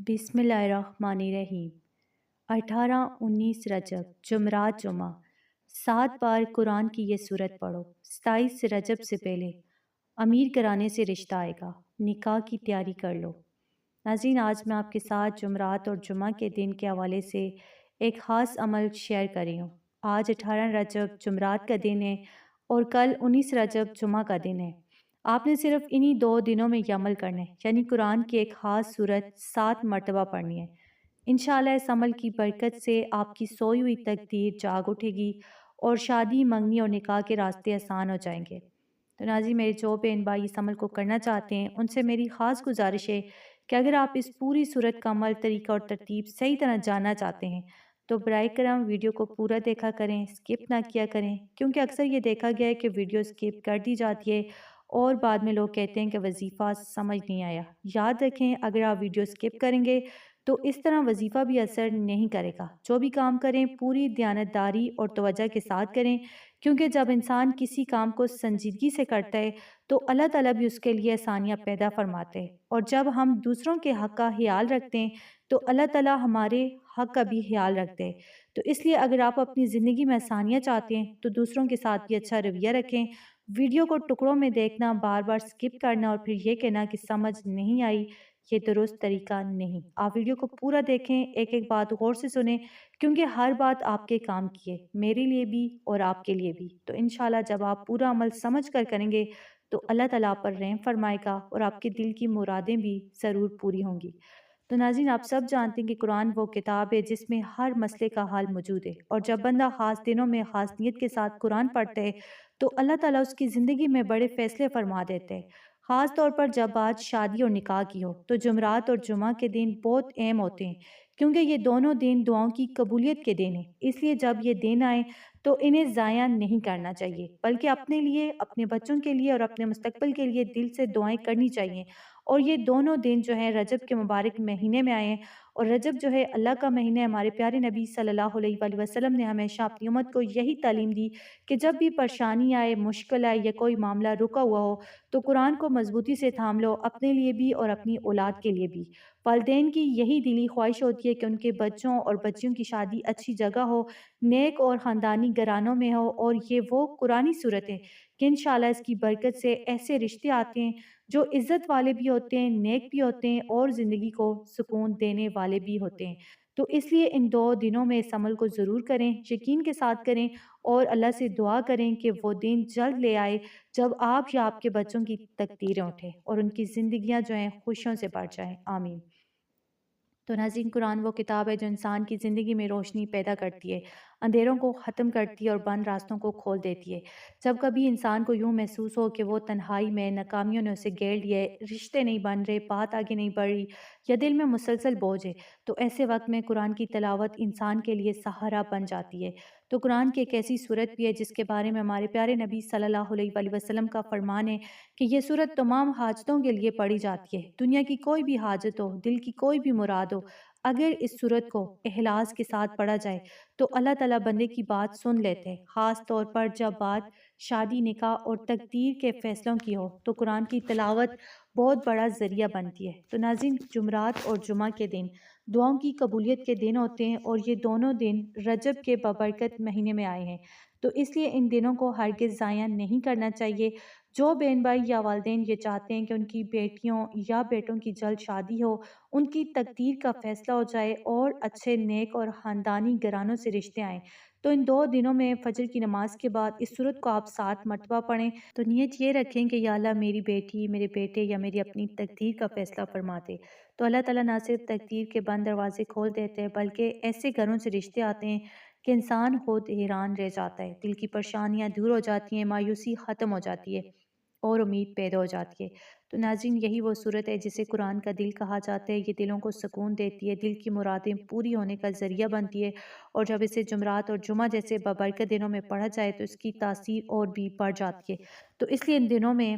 بسم اللہ الرحمن الرحیم۔ 18-19 رجب جمعرات جمعہ 7 بار قرآن کی یہ سورت پڑھو۔ 27 رجب سے پہلے امیر گھرانے سے رشتہ آئے گا، نکاح کی تیاری کر لو۔ ناظرین، آج میں آپ کے ساتھ جمعرات اور جمعہ کے دن کے حوالے سے ایک خاص عمل شیئر کر رہی ہوں۔ آج 18 رجب جمعرات کا دن ہے اور کل 19 رجب جمعہ کا دن ہے۔ آپ نے صرف انہی 2 دنوں میں یہ عمل کرنا ہے، یعنی قرآن کی ایک خاص سورت 7 مرتبہ پڑھنی ہے۔ انشاءاللہ اس عمل کی برکت سے آپ کی سوئی ہوئی تقدیر جاگ اٹھے گی اور شادی، منگنی اور نکاح کے راستے آسان ہو جائیں گے۔ تو ناظرین، میرے جو بہن بھائی اس عمل کو کرنا چاہتے ہیں ان سے میری خاص گزارش ہے کہ اگر آپ اس پوری سورت کا عمل، طریقہ اور ترتیب صحیح طرح جاننا چاہتے ہیں تو برائے کرم ویڈیو کو پورا دیکھا کریں، سکپ نہ کیا کریں، کیونکہ اکثر یہ دیکھا گیا ہے کہ ویڈیو سکپ کر دی جاتی ہے اور بعد میں لوگ کہتے ہیں کہ وظیفہ سمجھ نہیں آیا۔ یاد رکھیں، اگر آپ ویڈیو سکپ کریں گے تو اس طرح وظیفہ بھی اثر نہیں کرے گا۔ جو بھی کام کریں پوری دیانتداری اور توجہ کے ساتھ کریں، کیونکہ جب انسان کسی کام کو سنجیدگی سے کرتا ہے تو اللہ تعالیٰ بھی اس کے لیے آسانیاں پیدا فرماتے ہیں، اور جب ہم دوسروں کے حق کا خیال رکھتے ہیں تو اللہ تعالیٰ ہمارے حق کا بھی خیال رکھتے ہیں۔ تو اس لیے اگر آپ اپنی زندگی میں آسانیاں چاہتے ہیں تو دوسروں کے ساتھ بھی اچھا رویہ رکھیں۔ ویڈیو کو ٹکڑوں میں دیکھنا، بار بار سکپ کرنا اور پھر یہ کہنا کہ سمجھ نہیں آئی، یہ درست طریقہ نہیں۔ آپ ویڈیو کو پورا دیکھیں، ایک ایک بات غور سے سنیں، کیونکہ ہر بات آپ کے کام کی ہے، میرے لیے بھی اور آپ کے لیے بھی۔ تو انشاءاللہ جب آپ پورا عمل سمجھ کر کریں گے تو اللہ تعالیٰ آپ پر رحم فرمائے گا اور آپ کے دل کی مرادیں بھی ضرور پوری ہوں گی۔ تو ناظرین، آپ سب جانتے ہیں کہ قرآن وہ کتاب ہے جس میں ہر مسئلے کا حل موجود ہے، اور جب بندہ خاص دنوں میں خاص نیت کے ساتھ قرآن پڑھتا ہے تو اللہ تعالیٰ اس کی زندگی میں بڑے فیصلے فرما دیتے ہیں۔ خاص طور پر جب بات شادی اور نکاح کی ہو تو جمعرات اور جمعہ کے دن بہت اہم ہوتے ہیں، کیونکہ یہ دونوں دن دعاؤں کی قبولیت کے دن ہیں۔ اس لیے جب یہ دن آئیں تو انہیں ضائع نہیں کرنا چاہیے، بلکہ اپنے لیے، اپنے بچوں کے لیے اور اپنے مستقبل کے لیے دل سے دعائیں کرنی چاہیے۔ اور یہ دونوں دن جو ہیں رجب کے مبارک مہینے میں آئے ہیں، اور رجب جو ہے اللہ کا مہینہ ہے۔ ہمارے پیارے نبی صلی اللہ علیہ وآلہ وسلم نے ہمیشہ اپنی امت کو یہی تعلیم دی کہ جب بھی پریشانی آئے، مشکل آئے یا کوئی معاملہ رکا ہوا ہو تو قرآن کو مضبوطی سے تھام لو، اپنے لیے بھی اور اپنی اولاد کے لیے بھی۔ والدین کی یہی دلی خواہش ہوتی ہے کہ ان کے بچوں اور بچیوں کی شادی اچھی جگہ ہو، نیک اور خاندانی گھرانوں میں ہو، اور یہ وہ قرآنی صورت ہے کہ انشاءاللہ اس کی برکت سے ایسے رشتے آتے ہیں جو عزت والے بھی ہوتے ہیں، نیک بھی ہوتے ہیں اور زندگی کو سکون دینے والے بھی ہوتے ہیں۔ تو اس لیے ان 2 دنوں میں اس عمل کو ضرور کریں، یقین کے ساتھ کریں اور اللہ سے دعا کریں کہ وہ دن جلد لے آئے جب آپ یا آپ کے بچوں کی تقدیریں اٹھیں اور ان کی زندگیاں جو ہیں خوشیوں سے بھر جائیں۔ آمین۔ تو ناظرین، قرآن وہ کتاب ہے جو انسان کی زندگی میں روشنی پیدا کرتی ہے، اندھیروں کو ختم کرتی ہے اور بند راستوں کو کھول دیتی ہے۔ جب کبھی انسان کو یوں محسوس ہو کہ وہ تنہائی میں، ناکامیوں نے اسے گھیر لیا ہے، رشتے نہیں بن رہے، بات آگے نہیں بڑھ رہی یا دل میں مسلسل بوجھ ہے، تو ایسے وقت میں قرآن کی تلاوت انسان کے لیے سہارا بن جاتی ہے۔ تو قرآن کی ایک ایسی صورت بھی ہے جس کے بارے میں ہمارے پیارے نبی صلی اللہ علیہ وآلہ وسلم کا فرمان ہے کہ یہ صورت تمام حاجتوں کے لیے پڑھی جاتی ہے۔ دنیا کی کوئی بھی حاجت ہو، دل کی کوئی بھی مراد ہو، اگر اس صورت کو اخلاص کے ساتھ پڑھا جائے تو اللہ تعالیٰ بندے کی بات سن لیتے ہیں۔ خاص طور پر جب بات شادی، نکاح اور تقدیر کے فیصلوں کی ہو تو قرآن کی تلاوت بہت بڑا ذریعہ بنتی ہے۔ تو ناظرین، جمعرات اور جمعہ کے دن دعاؤں کی قبولیت کے دن ہوتے ہیں، اور یہ دونوں دن رجب کے بابرکت مہینے میں آئے ہیں، تو اس لیے ان دنوں کو ہرگز ضائع نہیں کرنا چاہیے۔ جو بہن بھائی یا والدین یہ چاہتے ہیں کہ ان کی بیٹیوں یا بیٹوں کی جلد شادی ہو، ان کی تقدیر کا فیصلہ ہو جائے اور اچھے، نیک اور خاندانی گھرانوں سے رشتے آئیں، تو ان 2 دنوں میں فجر کی نماز کے بعد اس صورت کو آپ 7 مرتبہ پڑھیں۔ تو نیت یہ رکھیں کہ یا اللہ میری بیٹی، میرے بیٹے یا میری اپنی تقدیر کا فیصلہ فرما دے۔ تو اللہ تعالیٰ نہ صرف تقدیر کے بند دروازے کھول دیتے ہیں بلکہ ایسے گھروں سے رشتے آتے ہیں کہ انسان خود حیران رہ جاتا ہے، دل کی پریشانیاں دور ہو جاتی ہیں، مایوسی ختم ہو جاتی ہے اور امید پیدا ہو جاتی ہے۔ تو ناظرین، یہی وہ صورت ہے جسے قرآن کا دل کہا جاتا ہے۔ یہ دلوں کو سکون دیتی ہے، دل کی مرادیں پوری ہونے کا ذریعہ بنتی ہے، اور جب اسے جمعرات اور جمعہ جیسے بابرکت دنوں میں پڑھا جائے تو اس کی تاثیر اور بھی بڑھ جاتی ہے۔ تو اس لیے ان دنوں میں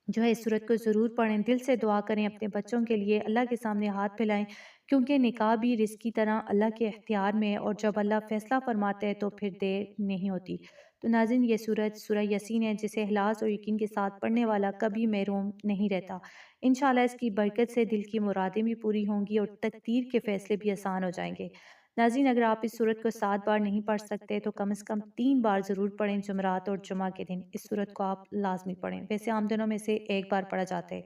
جو ہے اس صورت کو ضرور پڑھیں، دل سے دعا کریں، اپنے بچوں کے لیے اللہ کے سامنے ہاتھ پھیلائیں، کیونکہ نکاح بھی رزق کی طرح اللہ کے اختیار میں ہے، اور جب اللہ فیصلہ فرماتے ہیں تو پھر دیر نہیں ہوتی۔ تو ناظرین یہ سورت سورہ یاسین ہے جسے اخلاص اور یقین کے ساتھ پڑھنے والا کبھی محروم نہیں رہتا۔ انشاءاللہ اس کی برکت سے دل کی مرادیں بھی پوری ہوں گی اور تقدیر کے فیصلے بھی آسان ہو جائیں گے۔ ناظرین اگر آپ اس سورت کو 7 بار نہیں پڑھ سکتے تو کم از کم 3 بار ضرور پڑھیں جمعرات اور جمعہ کے دن۔ اس سورت کو آپ لازمی پڑھیں، ویسے عام دنوں میں سے ایک بار پڑھا جاتا ہے۔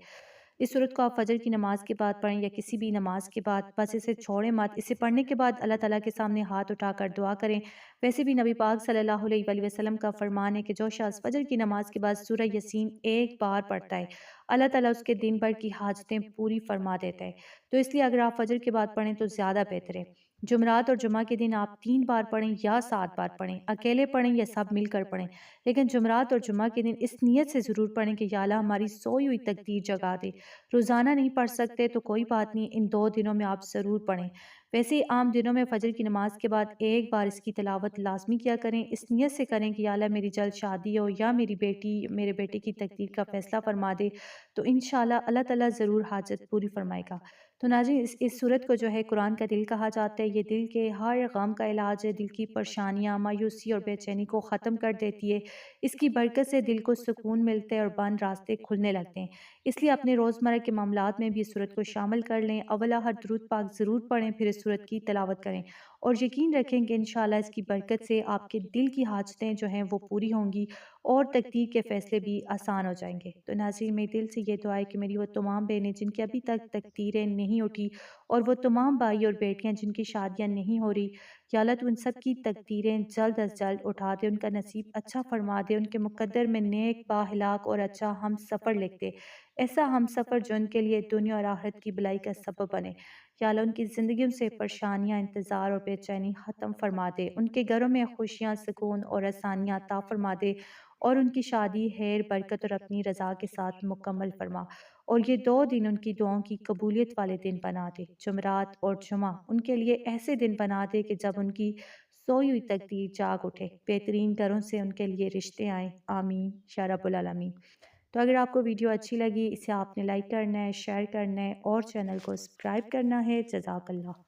اس سورت کو آپ فجر کی نماز کے بعد پڑھیں یا کسی بھی نماز کے بعد، بس اسے چھوڑیں مت۔ اسے پڑھنے کے بعد اللہ تعالیٰ کے سامنے ہاتھ اٹھا کر دعا کریں۔ ویسے بھی نبی پاک صلی اللہ علیہ وآلہ وسلم کا فرمان ہے کہ جو شخص فجر کی نماز کے بعد سورہ یاسین ایک بار پڑھتا ہے، اللہ تعالیٰ اس کے دن بھر کی حاجتیں پوری فرما دیتا ہے۔ تو اس لیے اگر آپ فجر کے بعد پڑھیں تو زیادہ بہتر ہے۔ جمعرات اور جمعہ کے دن آپ 3 بار پڑھیں یا 7 بار پڑھیں، اکیلے پڑھیں یا سب مل کر پڑھیں، لیکن جمعرات اور جمعہ کے دن اس نیت سے ضرور پڑھیں کہ یا اللہ ہماری سوئی ہوئی تقدیر جگا دے۔ روزانہ نہیں پڑھ سکتے تو کوئی بات نہیں، ان 2 دنوں میں آپ ضرور پڑھیں۔ ویسے عام دنوں میں فجر کی نماز کے بعد ایک بار اس کی تلاوت لازمی کیا کریں، اس نیت سے کریں کہ یا اللہ میری جلد شادی ہو یا میرے بیٹے کی تقدیر کا فیصلہ فرما دے، تو انشاءاللہ اللہ تعالیٰ ضرور حاجت پوری فرمائے گا۔ تو ناظرین اس سورت کو جو ہے قرآن کا دل کہا جاتا ہے۔ یہ دل کے ہر غم کا علاج ہے، دل کی پریشانیاں، مایوسی اور بے چینی کو ختم کر دیتی ہے۔ اس کی برکت سے دل کو سکون ملتا ہے اور بند راستے کھلنے لگتے ہیں۔ اس لیے اپنے روزمرہ کے معاملات میں بھی اس سورت کو شامل کر لیں۔ اولا ہر درود پاک ضرور پڑھیں، پھر اس سورت کی تلاوت کریں اور یقین رکھیں کہ انشاءاللہ اس کی برکت سے آپ کے دل کی حاجتیں جو ہیں وہ پوری ہوں گی اور تقدیر کے فیصلے بھی آسان ہو جائیں گے۔ تو ناظرین میرے دل سے یہ دعا ہے کہ میری وہ تمام بہنیں جن کی ابھی تک تقدیریں نہیں اٹھی اور وہ تمام بھائی اور بیٹیاں جن کی شادیاں نہیں ہو رہی، یا اللہ تو ان سب کی تقدیریں جلد از جلد اٹھا دے، ان کا نصیب اچھا فرما دے، ان کے مقدر میں نیک بااخلاق اور اچھا ہم سفر لکھ دے، ایسا ہم سفر جو ان کے لیے دنیا اور آخرت کی بھلائی کا سبب بنے۔ یا اللہ ان کی زندگیوں سے پریشانیاں، انتظار اور بے چینی ختم فرما دے، ان کے گھروں میں خوشیاں، سکون اور آسانیاں عطا فرما دے اور ان کی شادی خیر، برکت اور اپنی رضا کے ساتھ مکمل فرما، اور یہ 2 دن ان کی دعاؤں کی قبولیت والے دن بنا دے۔ جمعرات اور جمعہ ان کے لیے ایسے دن بنا دے کہ جب ان کی سوئی ہوئی تقدیر جاگ اٹھے، بہترین گھروں سے ان کے لیے رشتے آئیں۔ آمین یا رب العالمین۔ تو اگر آپ کو ویڈیو اچھی لگی، اسے آپ نے لائک کرنا ہے، شیئر کرنا ہے اور چینل کو سبسکرائب کرنا ہے۔ جزاک اللہ۔